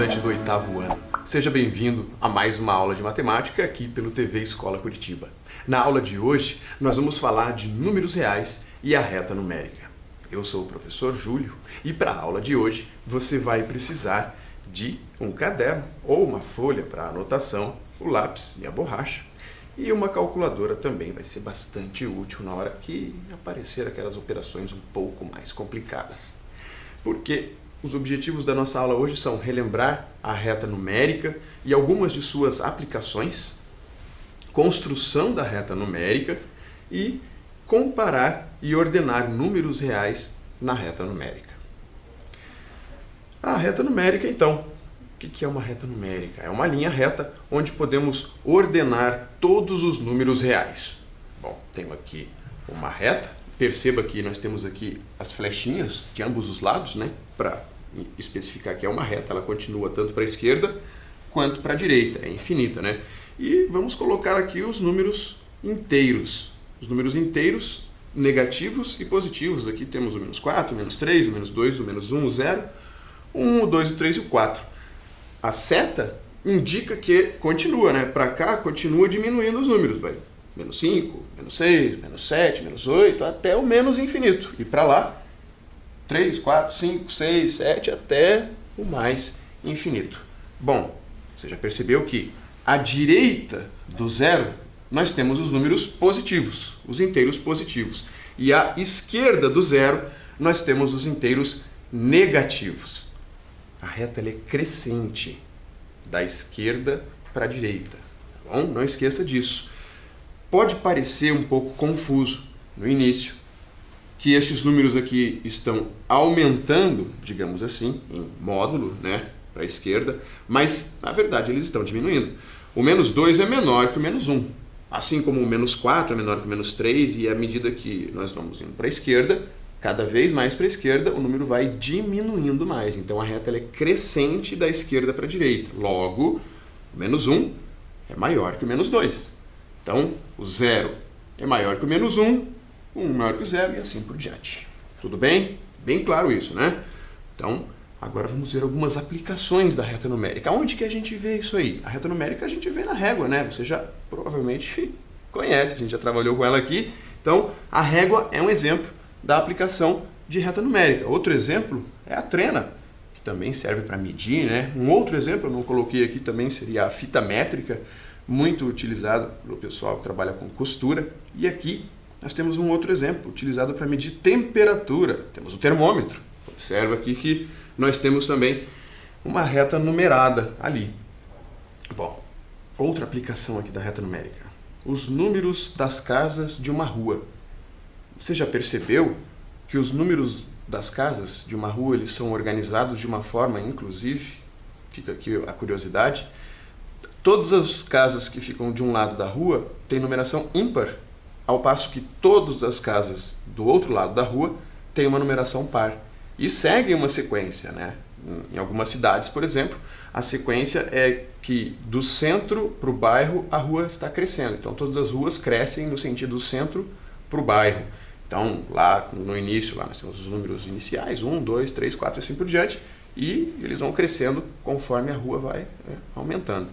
estudante do 8º ano. Seja bem-vindo a mais uma aula de matemática aqui pelo TV Escola Curitiba. Na aula de hoje, nós vamos falar de números reais e a reta numérica. Eu sou o professor Júlio e para a aula de hoje você vai precisar de um caderno ou uma folha para anotação, o lápis e a borracha. E uma calculadora também vai ser bastante útil na hora que aparecer aquelas operações um pouco mais complicadas. Porque os objetivos da nossa aula hoje são relembrar a reta numérica e algumas de suas aplicações, construção da reta numérica e comparar e ordenar números reais na reta numérica. A reta numérica, então, o que é uma reta numérica? É uma linha reta onde podemos ordenar todos os números reais. Bom, tenho aqui uma reta. Perceba que nós temos aqui as flechinhas de ambos os lados, né? Para especificar que é uma reta, ela continua tanto para a esquerda quanto para a direita, é infinita, né? E vamos colocar aqui os números inteiros. Os números inteiros negativos e positivos. Aqui temos o menos 4, o menos 3, o menos 2, o menos 1, o 0, o 1, o 2, o 3 e o 4. A seta indica que continua, né? Para cá continua diminuindo os números, vai. Menos 5, menos 6, menos 7, menos 8, até o menos infinito. E para lá, 3, 4, 5, 6, 7, até o mais infinito. Bom, você já percebeu que à direita do zero, nós temos os números positivos, os inteiros positivos. E à esquerda do zero, nós temos os inteiros negativos. A reta ela é crescente, da esquerda para a direita. Tá bom? Não esqueça disso. Pode parecer um pouco confuso no início, que estes números aqui estão aumentando, digamos assim, em módulo, né, para a esquerda, mas na verdade eles estão diminuindo. O menos 2 é menor que o menos 1, assim como o menos 4 é menor que o menos 3, e à medida que nós vamos indo para a esquerda, cada vez mais para a esquerda, o número vai diminuindo mais. Então a reta ela é crescente da esquerda para a direita. Logo, o menos 1 é maior que o menos 2. Então, o 0 é maior que o menos 1, o 1 maior que o 0 e assim por diante. Tudo bem? Bem claro isso, né? Então, agora vamos ver algumas aplicações da reta numérica. Onde que a gente vê isso aí? A reta numérica a gente vê na régua, né? Você já provavelmente conhece, a gente já trabalhou com ela aqui. Então, a régua é um exemplo da aplicação de reta numérica. Outro exemplo é a trena, que também serve para medir, né? Um outro exemplo, eu não coloquei aqui também, seria a fita métrica, muito utilizado pelo pessoal que trabalha com costura. E aqui nós temos um outro exemplo, utilizado para medir temperatura. Temos o termômetro. Observa aqui que nós temos também uma reta numerada ali. Bom, outra aplicação aqui da reta numérica. Os números das casas de uma rua. Você já percebeu que os números das casas de uma rua eles são organizados de uma forma, inclusive, fica aqui a curiosidade, todas as casas que ficam de um lado da rua têm numeração ímpar, ao passo que todas as casas do outro lado da rua têm uma numeração par. E seguem uma sequência, né? Em algumas cidades, por exemplo, a sequência é que do centro para o bairro a rua está crescendo. Então todas as ruas crescem no sentido do centro para o bairro. Então, lá no início, lá nós temos os números iniciais, 1, 2, 3, 4 e assim por diante, e eles vão crescendo conforme a rua vai aumentando,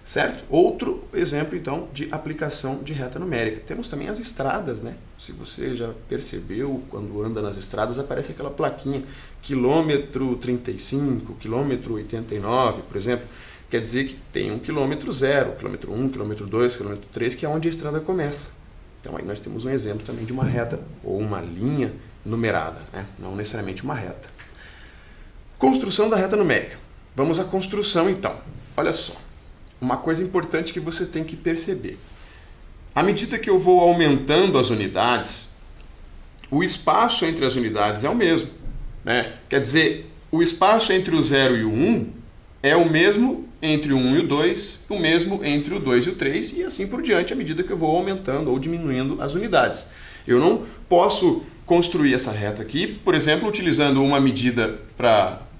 certo? Outro exemplo, então, de aplicação de reta numérica. Temos também as estradas, né? Se você já percebeu, quando anda nas estradas, aparece aquela plaquinha, quilômetro 35, quilômetro 89, por exemplo. Quer dizer que tem um quilômetro 0, quilômetro 1, quilômetro 2, quilômetro 3, que é onde a estrada começa. Então, aí nós temos um exemplo também de uma reta ou uma linha numerada, né? Não necessariamente uma reta. Construção da reta numérica. Vamos à construção, então. Olha só, uma coisa importante que você tem que perceber. À medida que eu vou aumentando as unidades, o espaço entre as unidades é o mesmo, né? Quer dizer, o espaço entre o 0 e o 1 é o mesmo entre o 1 e o 2, o mesmo entre o 2 e o 3, e assim por diante, à medida que eu vou aumentando ou diminuindo as unidades. Eu não posso construir essa reta aqui, por exemplo, utilizando uma medida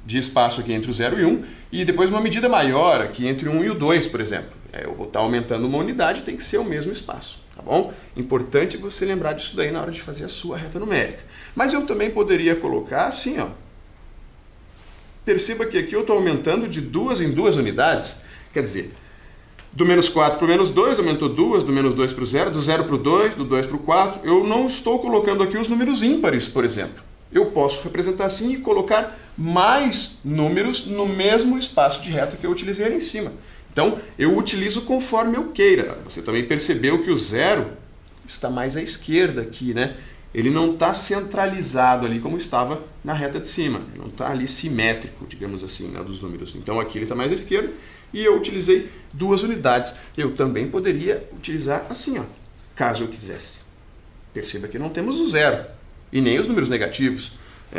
de espaço aqui entre o 0 e 1, e depois uma medida maior aqui entre o 1 e o 2, por exemplo. Eu vou estar aumentando uma unidade, tem que ser o mesmo espaço, tá bom? Importante você lembrar disso daí na hora de fazer a sua reta numérica. Mas eu também poderia colocar assim, ó, Perceba que aqui eu estou aumentando de 2 em 2 unidades. Quer dizer, do menos 4 para o menos 2, aumentou 2, do menos 2 para o 0, do 0 para o 2, do 2 para o 4. Eu não estou colocando aqui os números ímpares, por exemplo. Eu posso representar assim e colocar mais números no mesmo espaço de reta que eu utilizei ali em cima. Então, eu utilizo conforme eu queira. Você também percebeu que o 0 está mais à esquerda aqui, né? Ele não está centralizado ali como estava na reta de cima. Ele não está ali simétrico, digamos assim, né, dos números. Então, aqui ele está mais à esquerda e eu utilizei 2 unidades. Eu também poderia utilizar assim, ó, caso eu quisesse. Perceba que não temos o 0 e nem os números negativos.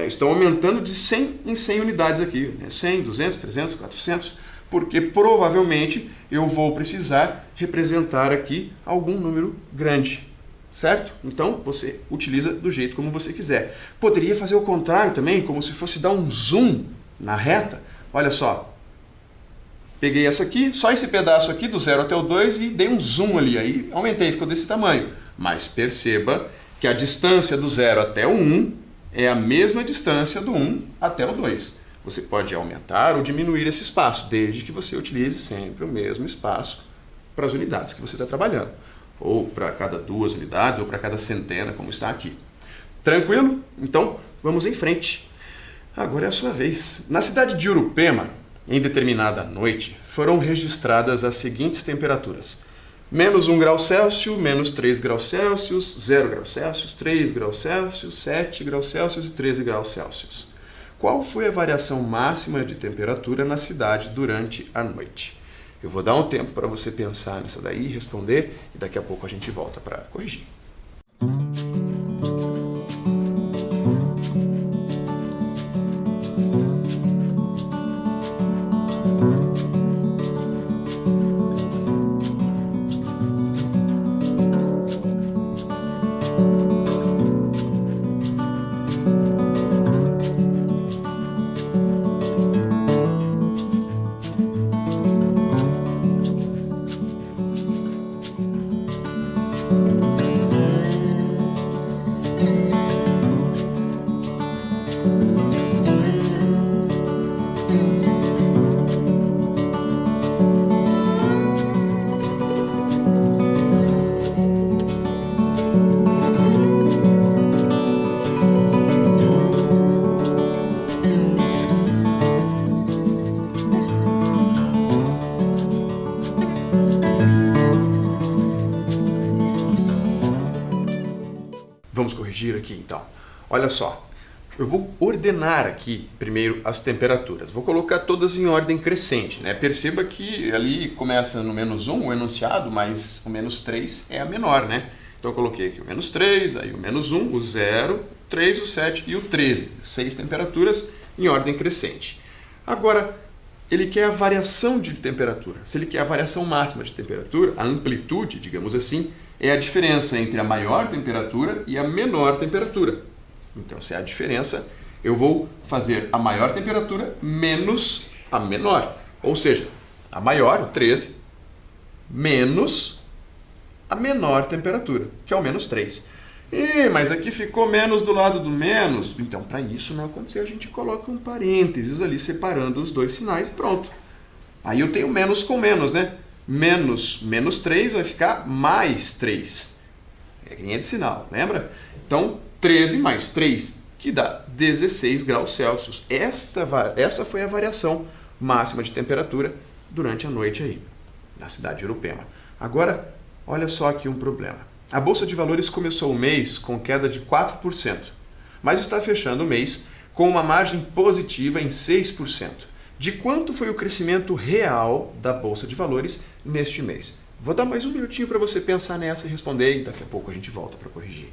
Estão aumentando de 100 em 100 unidades aqui. 100, 200, 300, 400, porque provavelmente eu vou precisar representar aqui algum número grande. Certo? Então, você utiliza do jeito como você quiser. Poderia fazer o contrário também, como se fosse dar um zoom na reta. Olha só. Peguei essa aqui, só esse pedaço aqui, do 0 até o 2, e dei um zoom ali. Aí aumentei, ficou desse tamanho. Mas perceba que a distância do 0 até o 1 é a mesma distância do 1 até o 2. Você pode aumentar ou diminuir esse espaço, desde que você utilize sempre o mesmo espaço para as unidades que você está trabalhando. Ou para cada 2 unidades, ou para cada centena, como está aqui. Tranquilo? Então, vamos em frente. Agora é a sua vez. Na cidade de Urupema, em determinada noite, foram registradas as seguintes temperaturas. Menos 1 grau Celsius, menos 3 graus Celsius, 0 graus Celsius, 3 graus Celsius, 7 graus Celsius e 13 graus Celsius. Qual foi a variação máxima de temperatura na cidade durante a noite? Eu vou dar um tempo para você pensar nessa daí e responder, e daqui a pouco a gente volta para corrigir. Vamos corrigir aqui então. Olha só, eu vou ordenar aqui primeiro as temperaturas. Vou colocar todas em ordem crescente, né? Perceba que ali começa no menos 1 o enunciado, mas o menos 3 é a menor, né? Então eu coloquei aqui o menos 3, aí o menos 1, o 0, o 3, o 7 e o 13. 6 temperaturas em ordem crescente. Agora, ele quer a variação de temperatura. Se ele quer a variação máxima de temperatura, a amplitude, digamos assim, é a diferença entre a maior temperatura e a menor temperatura. Então, se é a diferença, eu vou fazer a maior temperatura menos a menor. Ou seja, a maior, o 13, menos a menor temperatura, que é o menos 3. Mas aqui ficou menos do lado do menos. Então, para isso não acontecer, a gente coloca um parênteses ali, separando os dois sinais e pronto. Aí eu tenho menos com menos, né? Menos 3 vai ficar mais 3. Regrinha de sinal, lembra? Então, 13 mais 3, que dá 16 graus Celsius. Essa foi a variação máxima de temperatura durante a noite aí, na cidade de Urupema. Agora, olha só aqui um problema. A Bolsa de Valores começou o mês com queda de 4%, mas está fechando o mês com uma margem positiva em 6%. De quanto foi o crescimento real da Bolsa de Valores neste mês? Vou dar mais um minutinho para você pensar nessa e responder, e daqui a pouco a gente volta para corrigir.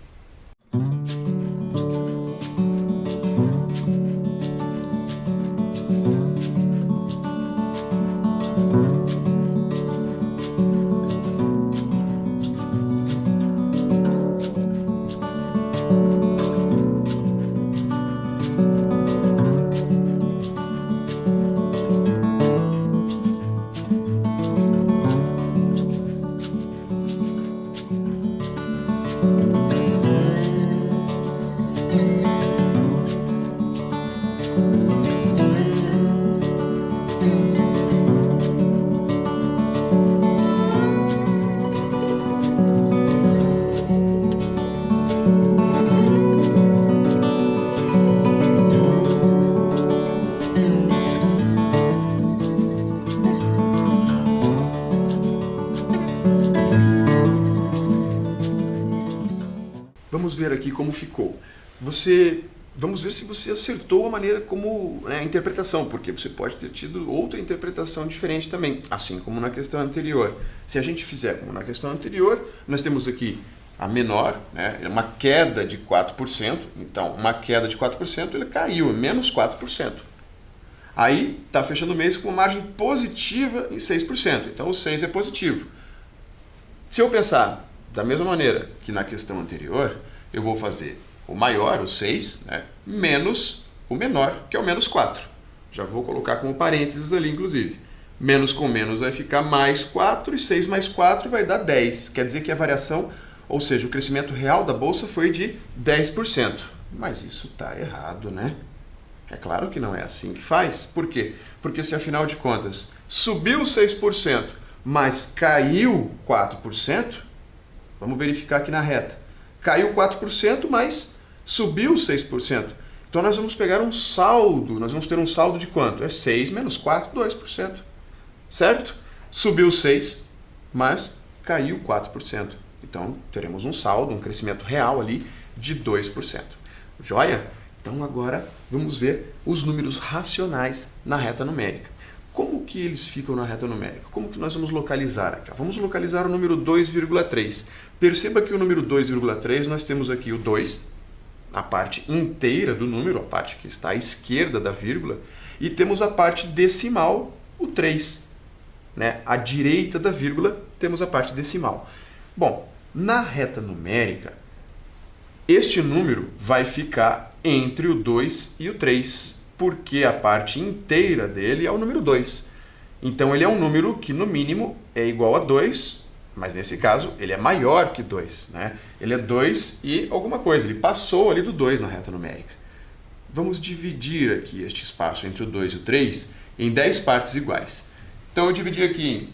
ver aqui como ficou. Vamos ver se você acertou a maneira como, a interpretação, porque você pode ter tido outra interpretação diferente também, assim como na questão anterior. Se a gente fizer como na questão anterior, nós temos aqui a menor, uma queda de 4%, então uma queda de 4%, ele caiu, menos 4%. Aí está fechando o mês com uma margem positiva em 6%, então o 6 é positivo. Se eu pensar da mesma maneira que na questão anterior, eu vou fazer o maior, o 6, menos o menor, que é o menos 4. Já vou colocar como parênteses ali, inclusive. Menos com menos vai ficar mais 4, e 6 mais 4 vai dar 10. Quer dizer que a variação, ou seja, o crescimento real da Bolsa foi de 10%. Mas isso está errado, né? É claro que não é assim que faz. Por quê? Porque se, afinal de contas, subiu 6%, mas caiu 4%, vamos verificar aqui na reta. Caiu 4%, mas subiu 6%. Então nós vamos pegar um saldo, nós vamos ter um saldo de quanto? É 6 menos 4, 2%. Certo? Subiu 6, mas caiu 4%. Então teremos um saldo, um crescimento real ali de 2%. Joia? Então agora vamos ver os números racionais na reta numérica. Como que eles ficam na reta numérica? Como que nós vamos localizar aqui? Vamos localizar o número 2,3. Perceba que o número 2,3 nós temos aqui o 2, a parte inteira do número, a parte que está à esquerda da vírgula, e temos a parte decimal, o 3. À direita da vírgula temos a parte decimal. Bom, na reta numérica, este número vai ficar entre o 2 e o 3, porque a parte inteira dele é o número 2. Então ele é um número que no mínimo é igual a 2, mas nesse caso ele é maior que 2. Ele é 2 e alguma coisa, ele passou ali do 2 na reta numérica. Vamos dividir aqui este espaço entre o 2 e o 3 em 10 partes iguais. Então eu dividi aqui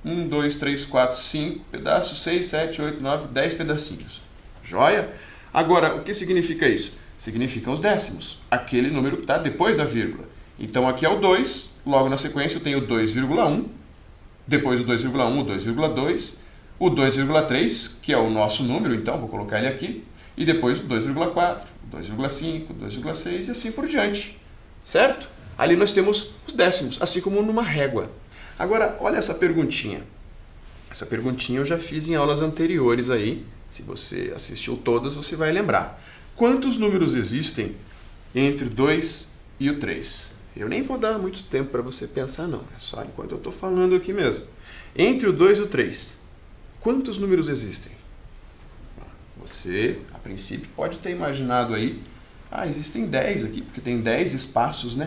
em 1, 2, 3, 4, 5 pedaços, 6, 7, 8, 9, 10 pedacinhos. Joia? Agora, o que significa isso? Significam os décimos, aquele número que está depois da vírgula. Então aqui é o 2, logo na sequência eu tenho o 2,1, depois o 2,1, o 2,2, o 2,3, que é o nosso número, então vou colocar ele aqui, e depois o 2,4, o 2,5, o 2,6 e assim por diante. Certo? Ali nós temos os décimos, assim como numa régua. Agora, olha essa perguntinha. Essa perguntinha eu já fiz em aulas anteriores aí. Se você assistiu todas, você vai lembrar. Quantos números existem entre o 2 e o 3? Eu nem vou dar muito tempo para você pensar, não. É só enquanto eu estou falando aqui mesmo. Entre o 2 e o 3, quantos números existem? Você, a princípio, pode ter imaginado aí, existem 10 aqui, porque tem 10 espaços,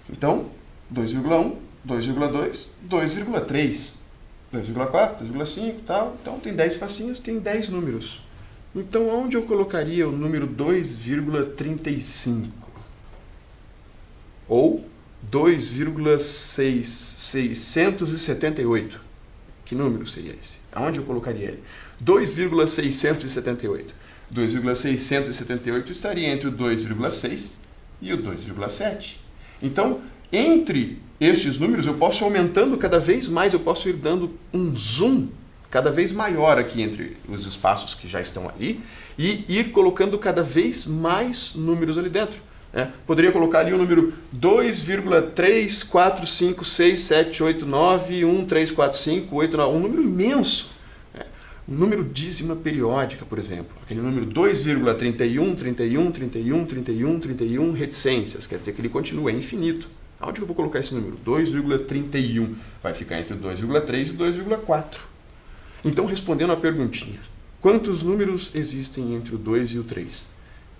Então, 2,1, 2,2, 2,3, 2,4, 2,5 e tal. Então, tem 10 espacinhos, tem 10 números. Então, onde eu colocaria o número 2,35? Ou 2,678? Que número seria esse? Aonde eu colocaria ele? 2,678. 2,678 estaria entre o 2,6 e o 2,7. Então, entre estes números, eu posso ir aumentando cada vez mais, eu posso ir dando um zoom cada vez maior aqui entre os espaços que já estão ali e ir colocando cada vez mais números ali dentro. Poderia colocar ali o número 2,3456789134589, um número imenso. Um número dízima periódica, por exemplo. Aquele número 2,31, reticências, quer dizer que ele continua, é infinito. Onde eu vou colocar esse número? 2,31. Vai ficar entre o 2,3 e o 2,4. Então, respondendo à perguntinha, quantos números existem entre o 2 e o 3?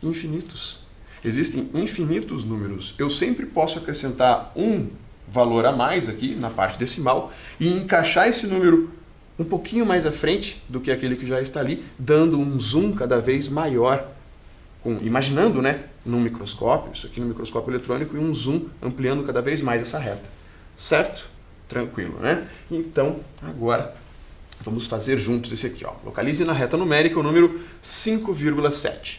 Infinitos. Existem infinitos números. Eu sempre posso acrescentar um valor a mais aqui na parte decimal e encaixar esse número um pouquinho mais à frente do que aquele que já está ali, dando um zoom cada vez maior, imaginando, num microscópio, isso aqui no microscópio eletrônico, e um zoom ampliando cada vez mais essa reta. Certo? Tranquilo, Então, agora, vamos fazer juntos esse aqui. Localize na reta numérica o número 5,7.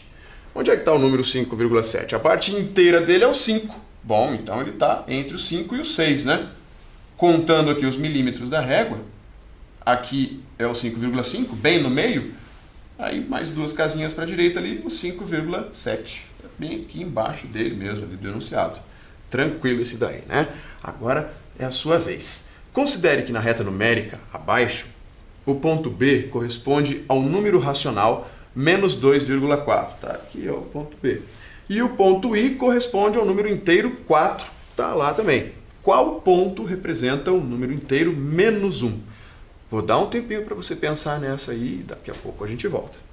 Onde é que está o número 5,7? A parte inteira dele é o 5. Bom, então ele está entre o 5 e o 6, Contando aqui os milímetros da régua, aqui é o 5,5, bem no meio, Aí mais 2 casinhas para a direita ali, o 5,7. Bem aqui embaixo dele mesmo, ali do enunciado. Tranquilo esse daí, né? Agora é a sua vez. Considere que na reta numérica, abaixo, o ponto B corresponde ao número racional menos 2,4. Tá? Aqui é o ponto B. E o ponto I corresponde ao número inteiro 4. Tá lá também. Qual ponto representa o número inteiro menos 1? Vou dar um tempinho para você pensar nessa aí e daqui a pouco a gente volta.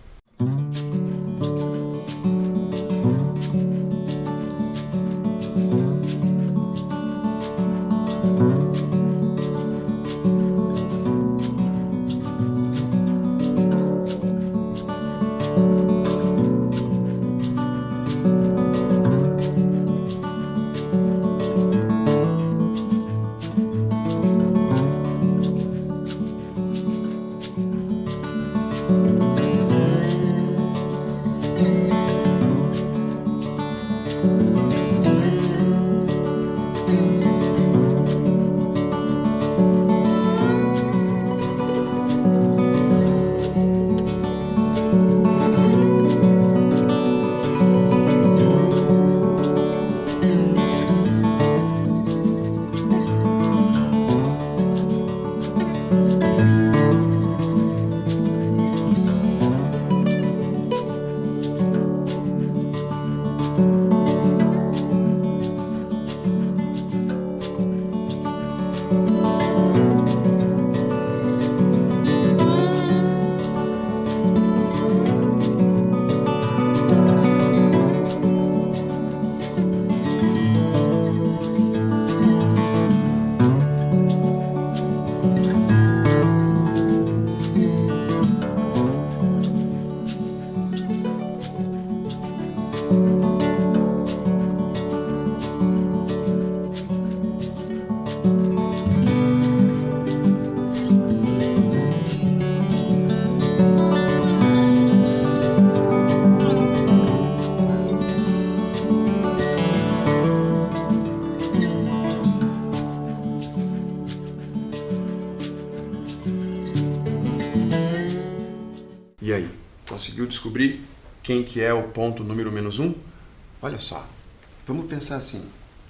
E aí, conseguiu descobrir quem que é o ponto número menos 1? Olha só, vamos pensar assim,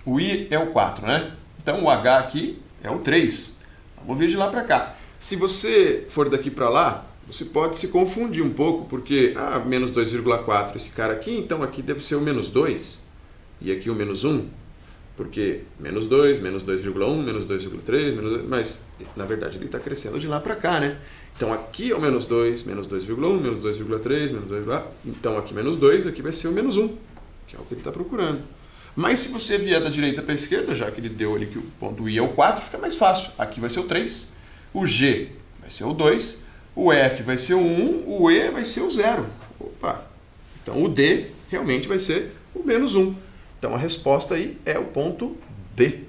o I é o 4, né? Então o H aqui é o 3. Vamos vir de lá para cá. Se você for daqui para lá, você pode se confundir um pouco, porque, menos 2,4 esse cara aqui, então aqui deve ser o menos 2, e aqui o menos 1, porque menos 2, menos 2,1, menos 2,3, menos 2, mas na verdade ele está crescendo de lá para cá, né? Então aqui é o menos 2, menos 2,1, menos 2,3, menos 2,4. Então aqui menos 2, aqui vai ser o menos 1, que é o que ele está procurando. Mas se você vier da direita para a esquerda, já que ele deu ali que o ponto I é o 4, fica mais fácil. Aqui vai ser o 3, o G vai ser o 2, o F vai ser o 1, o E vai ser o 0. Opa! Então o D realmente vai ser o menos 1. Então a resposta aí é o ponto D.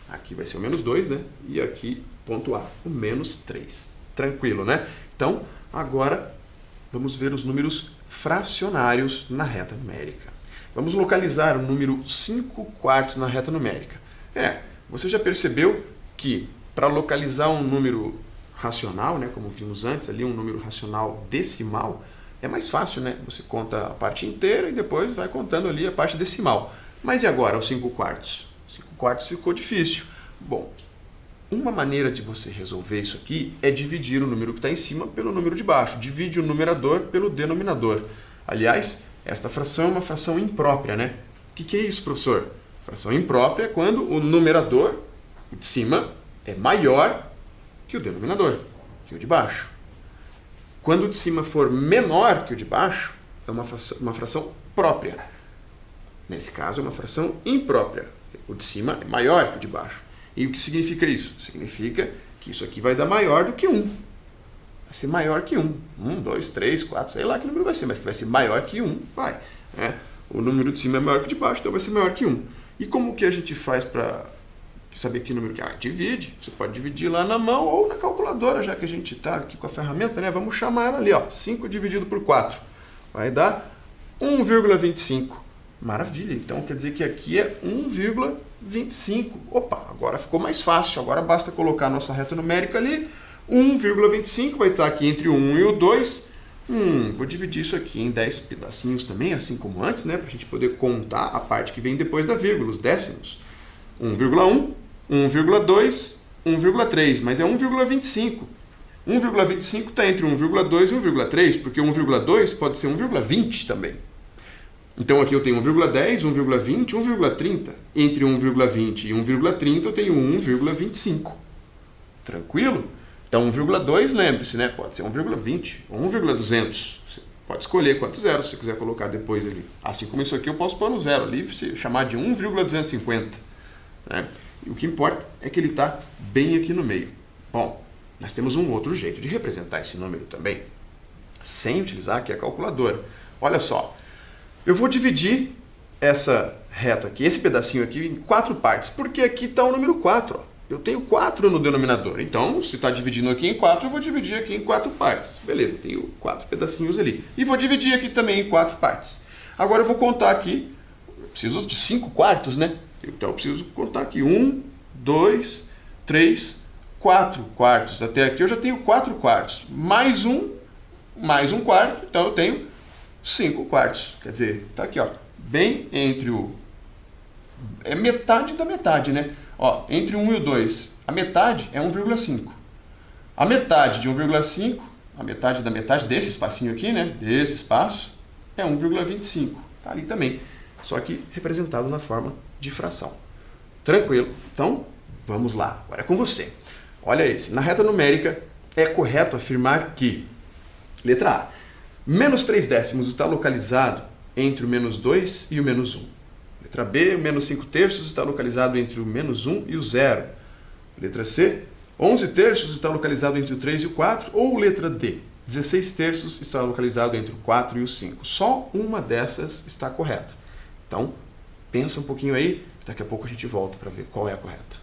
Aqui vai ser o menos 2, né? E aqui, ponto A, o menos 3. Tranquilo, né? Então, agora vamos ver os números fracionários na reta numérica. Vamos localizar o número 5/4 na reta numérica. Você já percebeu que para localizar um número racional, né, como vimos antes, ali um número racional decimal, é mais fácil, né? Você conta a parte inteira e depois vai contando ali a parte decimal. Mas e agora, os 5/4? 5/4 ficou difícil. Bom, uma maneira de você resolver isso aqui é dividir o número que está em cima pelo número de baixo. Divide o numerador pelo denominador. Aliás, esta fração é uma fração imprópria, né? O que é isso, professor? Fração imprópria é quando o numerador, o de cima, é maior que o denominador, que o de baixo. Quando o de cima for menor que o de baixo, é uma fração própria. Nesse caso, é uma fração imprópria. O de cima é maior que o de baixo. E o que significa isso? Significa que isso aqui vai dar maior do que 1. Vai ser maior que 1. 1, 2, 3, 4, sei lá que número vai ser, mas que vai ser maior que 1, vai. Né? O número de cima é maior que o de baixo, então vai ser maior que 1. E como que a gente faz para saber que número que é? Divide. Você pode dividir lá na mão ou na calculadora, já que a gente está aqui com a ferramenta, né? Vamos chamar ela ali, ó. 5 dividido por 4. Vai dar 1,25. Maravilha, então quer dizer que aqui é 1,25. Opa, agora ficou mais fácil. Agora basta colocar a nossa reta numérica ali. 1,25 vai estar aqui entre o 1 e o 2. Vou dividir isso aqui em 10 pedacinhos também, assim como antes, né? Para a gente poder contar a parte que vem depois da vírgula, os décimos. 1,1, 1,2, 1,3, mas é 1,25. 1,25 está entre 1,2 e 1,3, porque 1,2 pode ser 1,20 também. Então aqui eu tenho 1,10, 1,20, 1,30. Entre 1,20 e 1,30 eu tenho 1,25. Tranquilo? Então 1,2, lembre-se, né? Pode ser 1,20 ou 1,200. Você pode escolher quantos zeros você quiser colocar depois ali. Assim como isso aqui eu posso pôr no zero ali, chamar de 1,250. Né? E o que importa é que ele está bem aqui no meio. Bom, nós temos um outro jeito de representar esse número também, sem utilizar aqui a calculadora. Olha só, eu vou dividir essa reta aqui, esse pedacinho aqui, em 4 partes, porque aqui está o número 4. Ó. Eu tenho 4 no denominador, então se está dividindo aqui em 4, eu vou dividir aqui em 4 partes. Beleza, tenho 4 pedacinhos ali. E vou dividir aqui também em 4 partes. Agora eu vou contar aqui, eu preciso de 5 quartos, né? Então eu preciso contar aqui 1, 2, 3, 4 quartos. Até aqui eu já tenho 4 quartos. Mais um quarto, então eu tenho 5 quartos. Quer dizer, tá aqui, ó, bem entre o... É metade da metade, né? Ó, entre 1 e o 2, a metade é 1,5. A metade de 1,5, a metade da metade desse espacinho aqui, né? Desse espaço, é 1,25. Tá ali também. Só que representado na forma de fração. Tranquilo? Então, vamos lá. Agora é com você. Olha esse. Na reta numérica, é correto afirmar que, letra A, menos 3 décimos está localizado entre o menos 2 e o menos 1. Letra B, o menos 5 terços está localizado entre o menos 1 e o 0. Letra C, 11 terços está localizado entre o 3 e o 4. Ou letra D, 16 terços está localizado entre o 4 e o 5. Só uma dessas está correta. Então, pensa um pouquinho aí, daqui a pouco a gente volta para ver qual é a correta.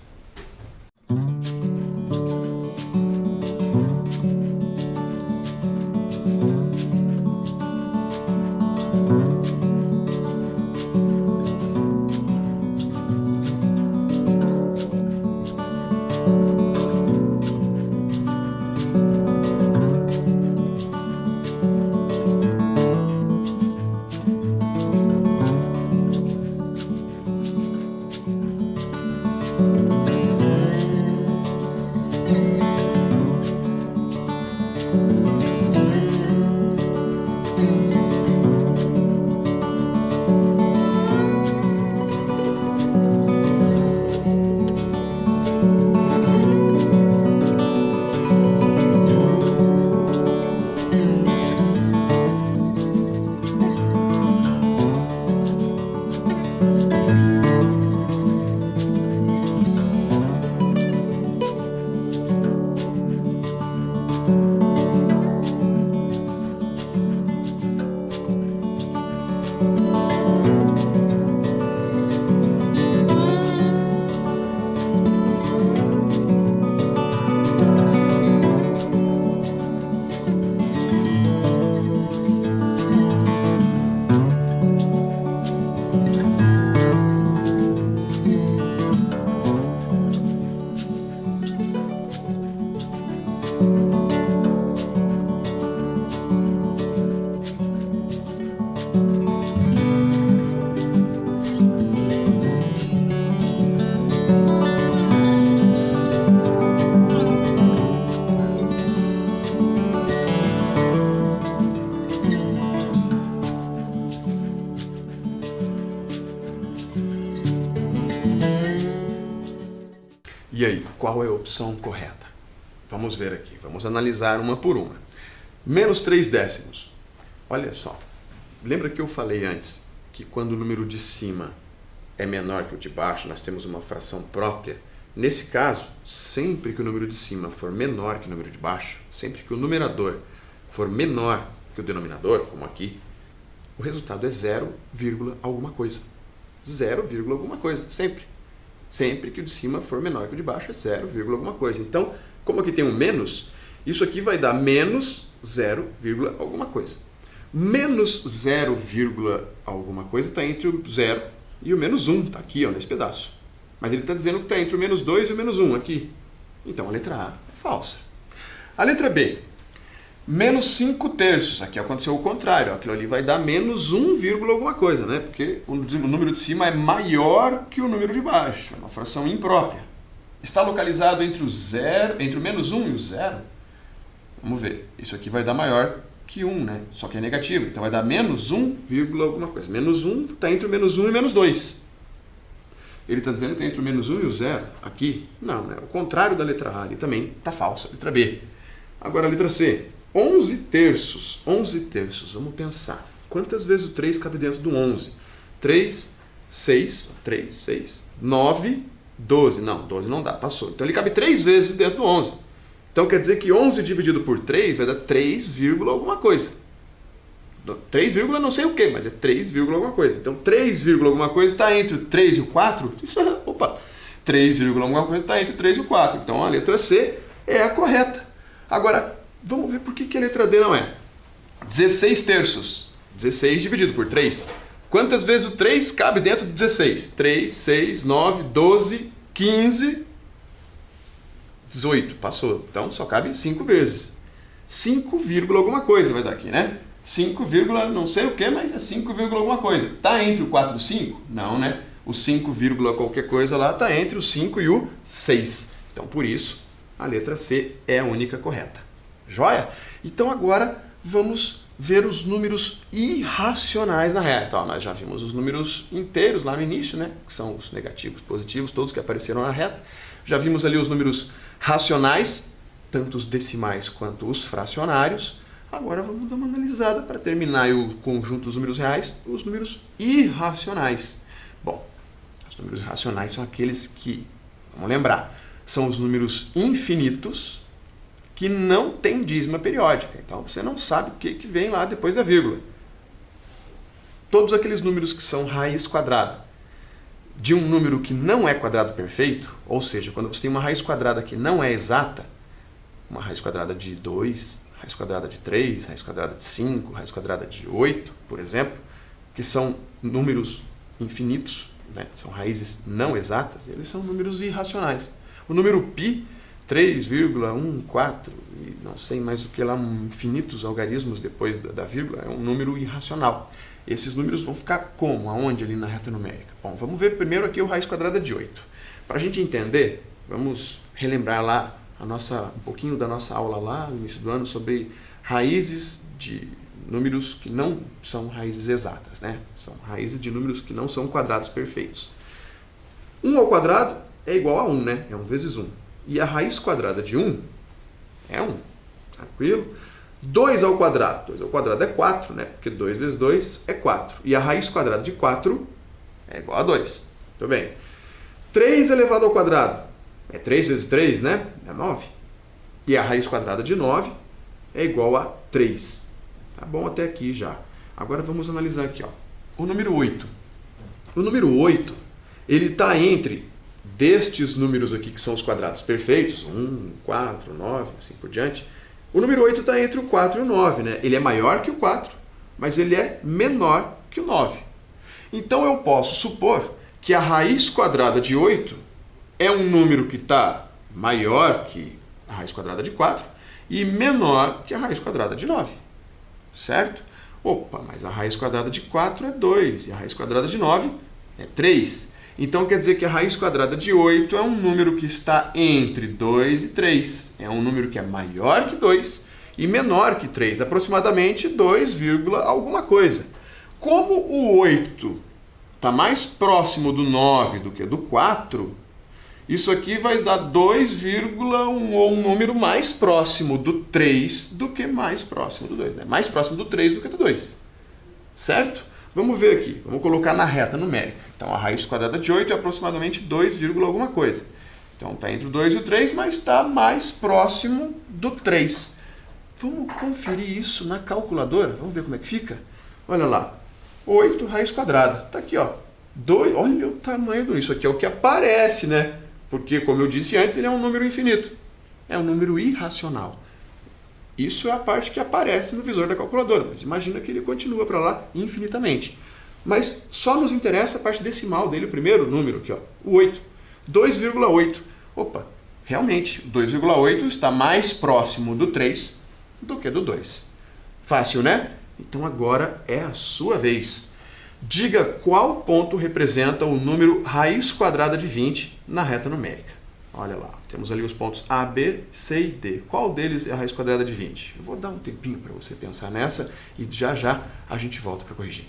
E aí, qual é a opção correta? Vamos ver aqui, vamos analisar uma por uma. Menos 3 décimos. Olha só, lembra que eu falei antes que quando o número de cima é menor que o de baixo, nós temos uma fração própria? Nesse caso, sempre que o número de cima for menor que o número de baixo, sempre que o numerador for menor que o denominador, como aqui, o resultado é 0, alguma coisa. 0, alguma coisa, sempre. Sempre que o de cima for menor que o de baixo é 0, alguma coisa. Então, como aqui tem um menos, isso aqui vai dar menos 0, alguma coisa. Menos 0, alguma coisa está entre o 0 e o menos 1. Está aqui, ó, nesse pedaço. Mas ele está dizendo que está entre o menos 2 e o menos 1 aqui. Então, a letra A é falsa. A letra B. Menos 5 terços. Aqui aconteceu o contrário. Aquilo ali vai dar menos 1, aqui aconteceu o contrário. Aquilo ali vai dar menos 1, alguma coisa, né? Porque o número de cima é maior que o número de baixo. É uma fração imprópria. Está localizado entre o menos 1 e o 0. Vamos ver. Isso aqui vai dar maior que 1, né? Só que é negativo. Então vai dar menos 1, alguma coisa. Menos 1 está entre o menos 1 e menos 2. Ele está dizendo que está entre o menos 1 e o 0. Aqui, não, né? O contrário da letra A ali também está falso. Letra B. Agora a letra C. 11 terços. 11 terços. Vamos pensar. Quantas vezes o 3 cabe dentro do 11? 3, 6, 9, 12. Não, 12 não dá, passou. Então ele cabe 3 vezes dentro do 11. Então quer dizer que 11 dividido por 3 vai dar 3, alguma coisa. 3, não sei o que, mas é 3, alguma coisa. Então 3, alguma coisa está entre o 3 e o 4. Opa! 3, alguma coisa está entre o 3 e o 4. Então a letra C é a correta. Agora, vamos ver por que a letra D não é. 16 terços. 16 dividido por 3. Quantas vezes o 3 cabe dentro do 16? 3, 6, 9, 12, 15, 18. Passou. Então só cabe 5 vezes. 5, alguma coisa vai dar aqui, né? 5, não sei o que, mas é 5, alguma coisa. Está entre o 4 e o 5? Não, né? O 5, qualquer coisa lá está entre o 5 e o 6. Então, por isso, a letra C é a única correta. Joia? Então, agora, vamos ver os números irracionais na reta. Ó, nós já vimos os números inteiros lá no início, né? Que são os negativos, positivos, todos que apareceram na reta. Já vimos ali os números racionais, tanto os decimais quanto os fracionários. Agora vamos dar uma analisada para terminar o conjunto dos números reais, os números irracionais. Bom, os números irracionais são aqueles que, vamos lembrar, são os números infinitos que não têm dízima periódica. Então você não sabe o que vem lá depois da vírgula. Todos aqueles números que são raiz quadrada de um número que não é quadrado perfeito, ou seja, quando você tem uma raiz quadrada que não é exata, uma raiz quadrada de 2, raiz quadrada de 3, raiz quadrada de 5, raiz quadrada de 8, por exemplo, que são números infinitos, né? São raízes não exatas, eles são números irracionais. O número π, 3,14, e não sei mais o que lá, infinitos algarismos depois da vírgula, é um número irracional. Esses números vão ficar como? Aonde ali na reta numérica? Bom, vamos ver primeiro aqui o raiz quadrada de 8. Para a gente entender, vamos relembrar lá um pouquinho da nossa aula lá no início do ano sobre raízes de números que não são raízes exatas, né? São raízes de números que não são quadrados perfeitos. 1 ao quadrado é igual a 1, né? É 1 vezes 1. E a raiz quadrada de 1 é 1. Tranquilo? 2 ao quadrado. 2 ao quadrado é 4, né? Porque 2 vezes 2 é 4. E a raiz quadrada de 4 é igual a 2. Muito bem. 3 elevado ao quadrado. É 3 vezes 3, né? É 9. E a raiz quadrada de 9 é igual a 3. Tá bom até aqui já. Agora vamos analisar aqui, ó. O número 8. O número 8, ele está entre destes números aqui, que são os quadrados perfeitos, 1, 4, 9, assim por diante. O número 8 está entre o 4 e o 9, né? Ele é maior que o 4, mas ele é menor que o 9. Então eu posso supor que a raiz quadrada de 8 é um número que está maior que a raiz quadrada de 4 e menor que a raiz quadrada de 9. Certo? Opa, mas a raiz quadrada de 4 é 2 e a raiz quadrada de 9 é 3. Então quer dizer que a raiz quadrada de 8 é um número que está entre 2 e 3. É um número que é maior que 2 e menor que 3, aproximadamente 2, alguma coisa. Como o 8 está mais próximo do 9 do que do 4, isso aqui vai dar 2, ou um número mais próximo do 3 do que mais próximo do 2. Né? Mais próximo do 3 do que do 2. Certo? Vamos ver aqui. Vamos colocar na reta numérica. Então, a raiz quadrada de 8 é aproximadamente 2, alguma coisa. Então, está entre o 2 e o 3, mas está mais próximo do 3. Vamos conferir isso na calculadora. Vamos ver como é que fica? Olha lá. 8 raiz quadrada. Está aqui, ó. 2, olha o tamanho disso. Isso aqui é o que aparece, né? Porque, como eu disse antes, ele é um número infinito. É um número irracional. Isso é a parte que aparece no visor da calculadora, mas imagina que ele continua para lá infinitamente. Mas só nos interessa a parte decimal dele, o primeiro número aqui, ó, o 8. 2,8. Opa, realmente, 2,8 está mais próximo do 3 do que do 2. Fácil, né? Então agora é a sua vez. Diga qual ponto representa o número raiz quadrada de 20 na reta numérica. Olha lá, temos ali os pontos A, B, C e D. Qual deles é a raiz quadrada de 20? Eu vou dar um tempinho para você pensar nessa e já já a gente volta para corrigir.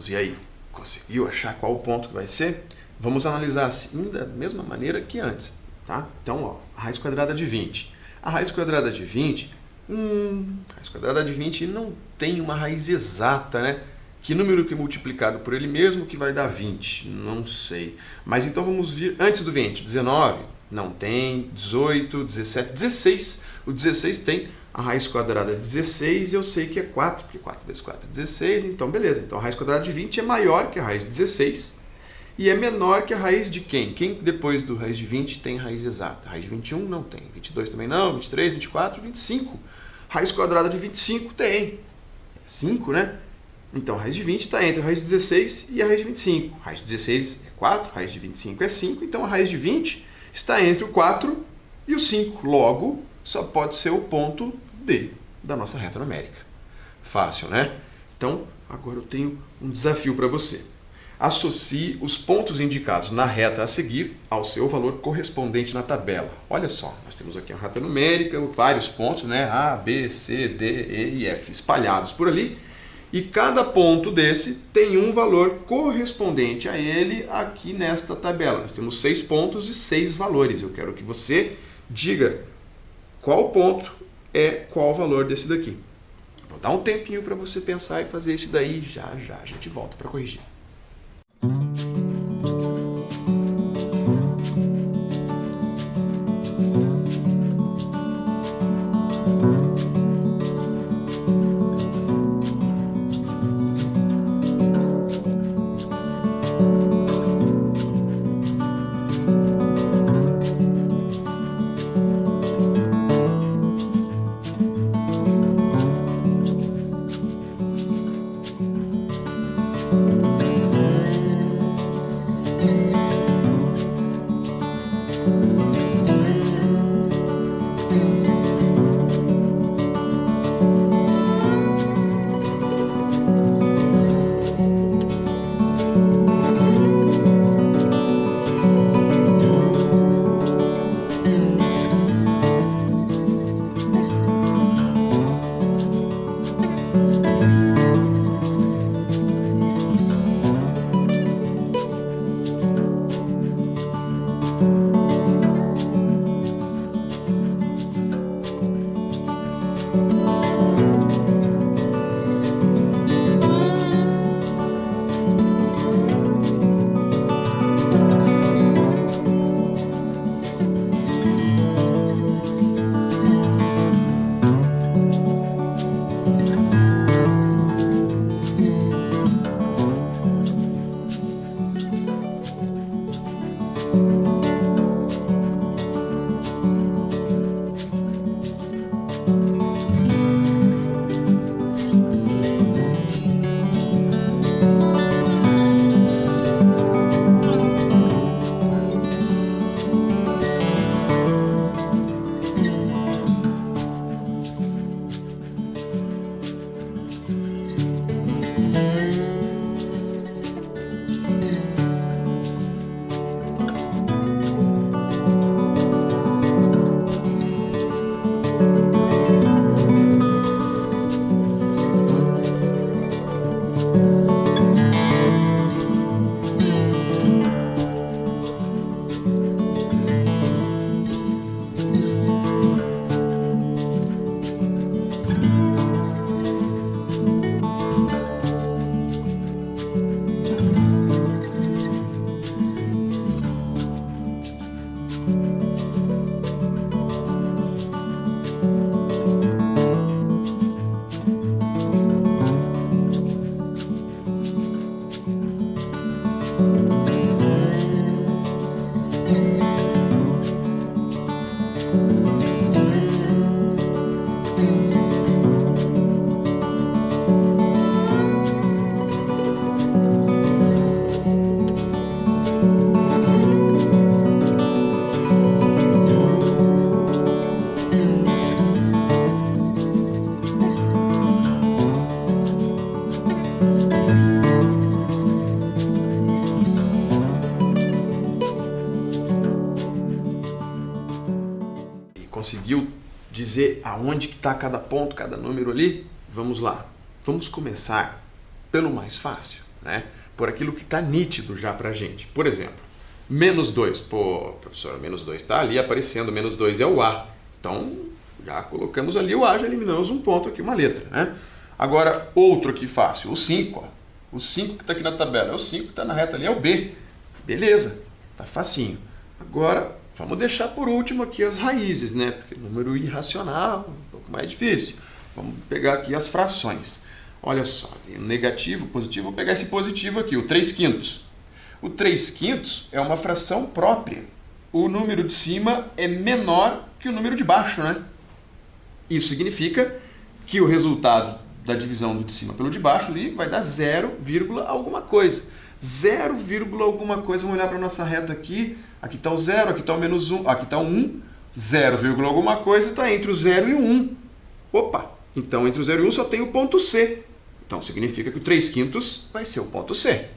E aí, conseguiu achar qual o ponto que vai ser? Vamos analisar assim da mesma maneira que antes, tá? Então, ó, a raiz quadrada de 20. A raiz quadrada de 20, a raiz quadrada de 20 não tem uma raiz exata, né? Que número que é multiplicado por ele mesmo que vai dar 20? Não sei. Mas então vamos vir antes do 20. 19? Não tem. 18, 17, 16. O 16 tem a raiz quadrada de 16 e eu sei que é 4, porque 4 vezes 4 é 16, então beleza. Então a raiz quadrada de 20 é maior que a raiz de 16 e é menor que a raiz de quem? Quem depois do raiz de 20 tem raiz exata? A raiz de 21 não tem, 22 também não, 23, 24, 25. Raiz quadrada de 25 tem. É 5, né? Então a raiz de 20 está entre a raiz de 16 e a raiz de 25. A raiz de 16 é 4, a raiz de 25 é 5, então a raiz de 20 está entre o 4 e o 5. Logo, só pode ser o ponto D da nossa reta numérica. Fácil, né? Então, agora eu tenho um desafio para você. Associe os pontos indicados na reta a seguir ao seu valor correspondente na tabela. Olha só, nós temos aqui a reta numérica, vários pontos, né? A, B, C, D, E e F espalhados por ali. E cada ponto desse tem um valor correspondente a ele aqui nesta tabela. Nós temos 6 pontos e 6 valores. Eu quero que você diga qual ponto é qual valor desse daqui. Vou dar um tempinho para você pensar e fazer isso daí. Já já a gente volta para corrigir. Conseguiu dizer aonde que está cada ponto, cada número ali? Vamos lá. Vamos começar pelo mais fácil, né? Por aquilo que está nítido já pra gente. Por exemplo, menos 2. Pô, professor, menos 2 está ali aparecendo, menos 2 é o A. Então, já colocamos ali o A, já eliminamos um ponto aqui, uma letra, né? Agora, outro aqui fácil, o 5, ó. O 5 que está aqui na tabela é o 5 que está na reta ali, é o B. Beleza, tá facinho. Agora, vamos deixar por último aqui as raízes, né? Porque número irracional, um pouco mais difícil. Vamos pegar aqui as frações. Olha só, negativo, positivo, vou pegar esse positivo aqui, o 3/5. O 3/5 é uma fração própria. O número de cima é menor que o número de baixo, né? Isso significa que o resultado da divisão do de cima pelo de baixo ali vai dar 0, alguma coisa. 0, alguma coisa, vamos olhar para a nossa reta aqui. Aqui está o 0, aqui está o menos 1, aqui está o 1. 0, alguma coisa está entre o 0 e o 1. Opa! Então, entre o 0 e o 1 só tem o ponto C. Então, significa que o 3/5 vai ser o ponto C.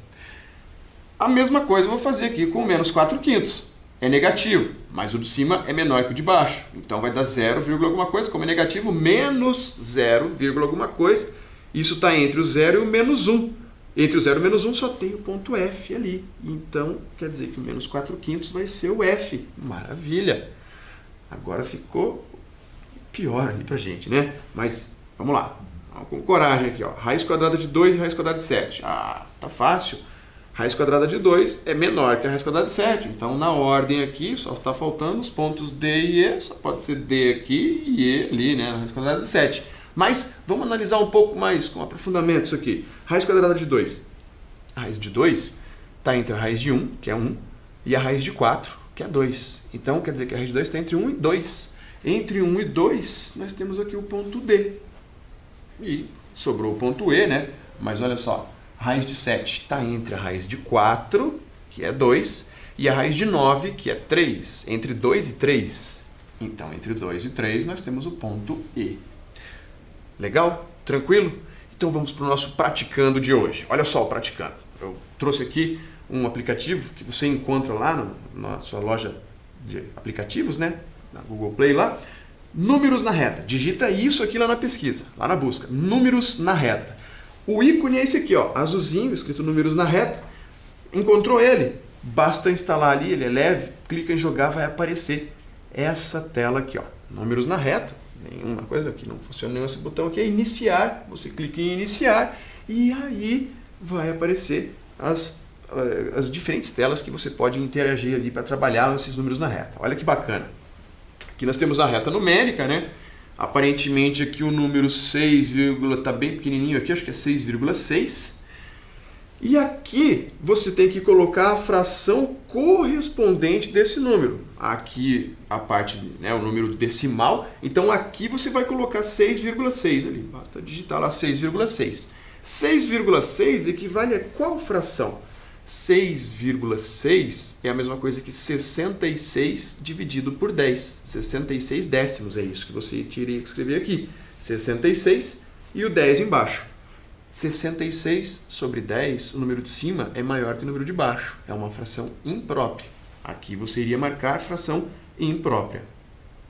A mesma coisa eu vou fazer aqui com o menos 4/5. É negativo, mas o de cima é menor que o de baixo. Então, vai dar 0, alguma coisa, como é negativo, menos 0, alguma coisa. Isso está entre o 0 e o menos 1. Entre o 0 e o menos 1 só tem o ponto F ali. Então, quer dizer que o menos 4/5 vai ser o F. Maravilha! Agora ficou pior ali pra gente, né? Mas, vamos lá. Vamos com coragem aqui, ó. Raiz quadrada de 2 e raiz quadrada de 7. Ah, tá fácil. Raiz quadrada de 2 é menor que a raiz quadrada de 7. Então, na ordem aqui, só está faltando os pontos D e E. Só pode ser D aqui e E ali, né? Na raiz quadrada de 7. Mas, vamos analisar um pouco mais, com aprofundamento isso aqui. Raiz quadrada de 2. A raiz de 2 está entre a raiz de 1, que é 1, e a raiz de 4, que é 2. Então, quer dizer que a raiz de 2 está entre 1 e 2. Entre 1 e 2, nós temos aqui o ponto D. E sobrou o ponto E, né? Mas olha só, a raiz de 7 está entre a raiz de 4, que é 2, e a raiz de 9, que é 3. Entre 2 e 3. Então, entre 2 e 3, nós temos o ponto E. Legal? Tranquilo? Então vamos para o nosso praticando de hoje. Olha só o praticando. Eu trouxe aqui um aplicativo que você encontra lá na sua loja de aplicativos, né? Na Google Play lá. Números na reta. Digita isso aqui lá na pesquisa, lá na busca. Números na reta. O ícone é esse aqui, ó, azulzinho, escrito números na reta. Encontrou ele? Basta instalar ali, ele é leve, clica em jogar, vai aparecer essa tela aqui, ó. Números na reta. Nenhuma coisa aqui, não funciona nenhum esse botão aqui, é iniciar, você clica em iniciar e aí vai aparecer as diferentes telas que você pode interagir ali para trabalhar esses números na reta. Olha que bacana. Aqui nós temos a reta numérica, né? Aparentemente aqui o número 6, tá bem pequenininho aqui, acho que é 6,6. E aqui você tem que colocar a fração correspondente desse número. Aqui a parte, né, o número decimal. Então aqui você vai colocar 6,6 ali. Basta digitar lá 6,6. 6,6 equivale a qual fração? 6,6 é a mesma coisa que 66 dividido por 10. 66 décimos é isso que você teria que escrever aqui. 66 e o 10 embaixo. 66 sobre 10, o número de cima é maior que o número de baixo. É uma fração imprópria. Aqui você iria marcar fração imprópria.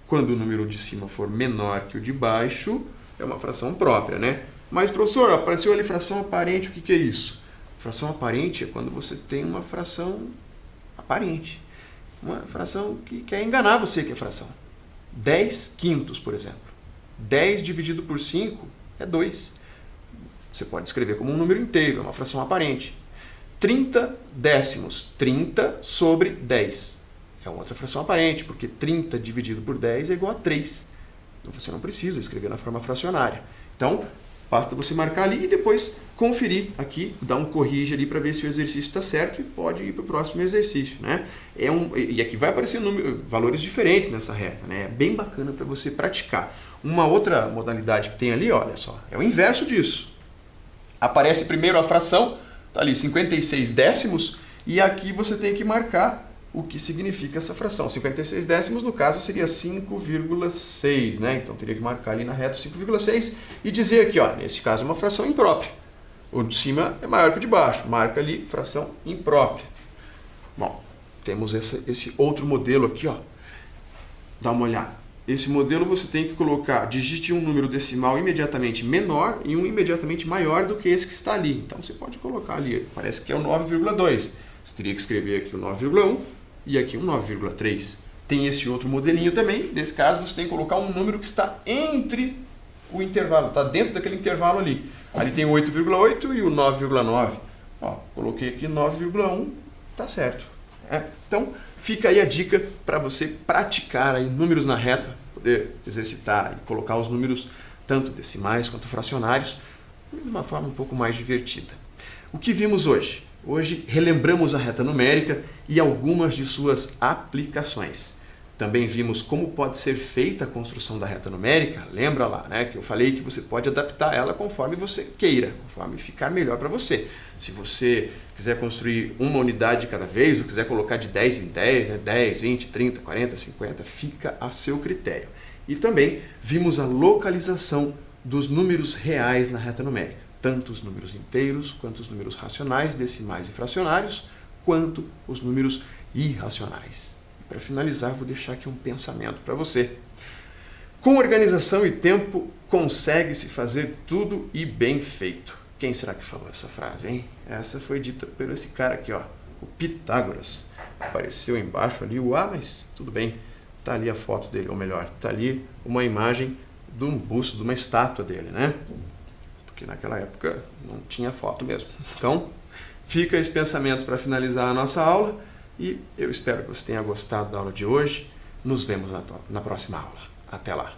Quando o número de cima for menor que o de baixo, é uma fração própria, né? Mas, professor, apareceu ali fração aparente, o que é isso? Fração aparente é quando você tem uma fração aparente. Uma fração que quer enganar você que é fração. 10 quintos, por exemplo. 10 dividido por 5 é 2. Você pode escrever como um número inteiro, é uma fração aparente. 30 décimos, 30 sobre 10. É outra fração aparente, porque 30 dividido por 10 é igual a 3. Então você não precisa escrever na forma fracionária. Então, basta você marcar ali e depois conferir aqui, dar um corrige ali para ver se o exercício está certo e pode ir para o próximo exercício, né? E aqui vai aparecer valores diferentes nessa reta, né? É bem bacana para você praticar. Uma outra modalidade que tem ali, olha só, é o inverso disso. Aparece primeiro a fração, tá ali 56 décimos, e aqui você tem que marcar o que significa essa fração. 56 décimos, no caso, seria 5,6, né? Então, teria que marcar ali na reta 5,6 e dizer aqui, ó, nesse caso, uma fração imprópria. O de cima é maior que o de baixo. Marca ali fração imprópria. Bom, temos esse outro modelo aqui, ó. Dá uma olhada. Esse modelo você tem que colocar, digite um número decimal imediatamente menor e um imediatamente maior do que esse que está ali. Então, você pode colocar ali, parece que é o 9,2. Você teria que escrever aqui o 9,1 e aqui o 9,3. Tem esse outro modelinho também. Nesse caso, você tem que colocar um número que está entre o intervalo, está dentro daquele intervalo ali. Ali tem o 8,8 e o 9,9. Ó, coloquei aqui 9,1, tá certo. Então, fica aí a dica para você praticar aí números na reta, poder exercitar e colocar os números tanto decimais quanto fracionários de uma forma um pouco mais divertida. O que vimos hoje? Hoje relembramos a reta numérica e algumas de suas aplicações. Também vimos como pode ser feita a construção da reta numérica. Lembra lá, né, que eu falei que você pode adaptar ela conforme você queira, conforme ficar melhor para você. Se você quiser construir uma unidade de cada vez, ou quiser colocar de 10 em 10, né, 10, 20, 30, 40, 50, fica a seu critério. E também vimos a localização dos números reais na reta numérica, tanto os números inteiros, quanto os números racionais, decimais e fracionários, quanto os números irracionais. Para finalizar, vou deixar aqui um pensamento para você. Com organização e tempo, consegue-se fazer tudo e bem feito. Quem será que falou essa frase, hein? Essa foi dita por esse cara aqui, ó, o Pitágoras. Apareceu embaixo ali o A, mas tudo bem. Tá ali a foto dele, ou melhor, tá ali uma imagem de um busto, de uma estátua dele, né? Porque naquela época não tinha foto mesmo. Então, fica esse pensamento para finalizar a nossa aula. E eu espero que você tenha gostado da aula de hoje. Nos vemos na próxima aula. Até lá!